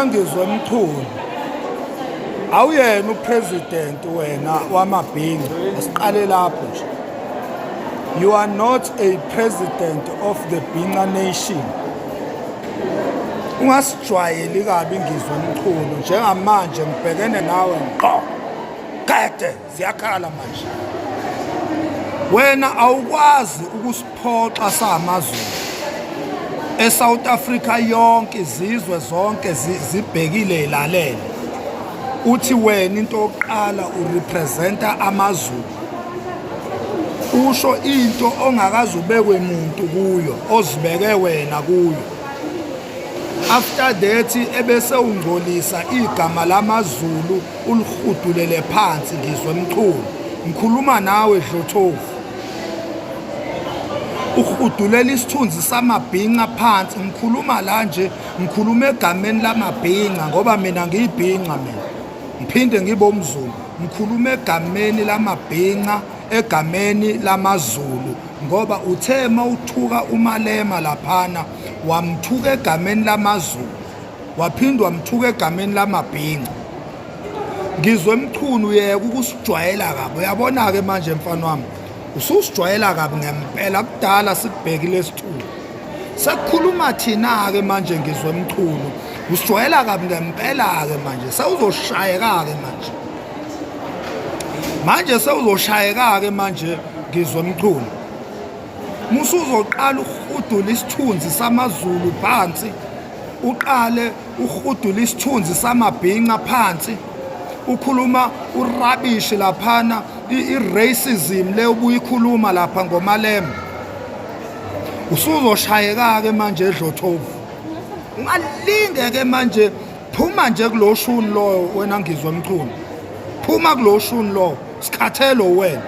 Wena Ngizwe Mchunu, awuyena uPresident wena wamaBhinca. Asiqale lapho nje. You are not a president of the Bhinca nation. Ungasijwayeli kabi Ngizwe Mchunu, njengamanje ngibhekene nawe ngqo. Kade ziyakhala manje. Wena awukwazi ukusiphoxa samazulu. eSouth Africa yonke izizwe zonke zibhekile ilalele. Uthi wena into yokuqala urepresenta amaZulu. Usho into ongakazi ubekwe umuntu kuyo, ozibeke wena kuyo. After that ebese ungcolisa igama lamaZulu ulihudulele phansi Ngizwe Mchunu. Ngikhuluma nawe Dlothofu. Ukudulela isithunzi samaBhinca phansi, ngikhuluma la nje, ngikhuluma egameni lamaBhinca ngoba mina ngiyibhinca mina. Ngiphinde ngibe umZulu. Ngikhuluma egameni lamaBhinca, egameni lamaZulu ngoba uthe mawuthuka uMalema laphana wamthuka egameni lamaZulu, waphindwa wamthuka egameni lamaBhinca. Ngizwe Mchunu yeke ukusijwayela kabi. Uyabona ke manje mfana wami, ususijwayela kabi ngempela. Kudala sikubhekile isithulu. Sekukhuluma thina ke manje Ngizwe Mchunu. Usijwayela kabi ngempela ke manje. Sewuzoshayeka ke manje. Manje sewuzoshayeka ke manje Ngizwe Mchunu. Musuzoqala ukudula isithunzi samaZulu phansi. Uqale ukudula isithunzi samaBhinca phansi. Ukhuluma urabish laphana, i-racism le ubuyikhuluma lapha ngoMalema. Usuzoshayeka ke manje Dlothofu. Ungalinge ke manje, phuma nje kuloshuni lo wena Ngizwe Mchunu. Phuma kuloshuni lo, sikhathelo wena.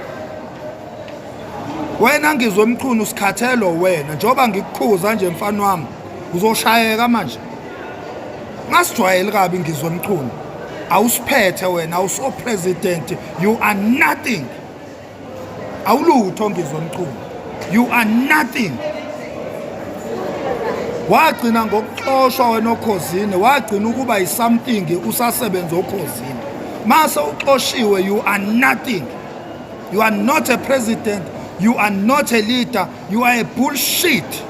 Wena Ngizwe Mchunu sikhathelo wena, njoba ngikukhuza nje mfana wami, uzoshayeka manje. Ngasijwayeli kabi Ngizwe Mchunu. Awusiphethe wena, uPresident, you are nothing. Awulutho Ngizwe Mchunu. You are nothing. Wagcina ngokuxoshwa wena okhosini, wagcina ukuba isomething usasebenza okhosini. Mase uxoshiwe, you are nothing. You are not a president, you are not a leader, you are a bullshit.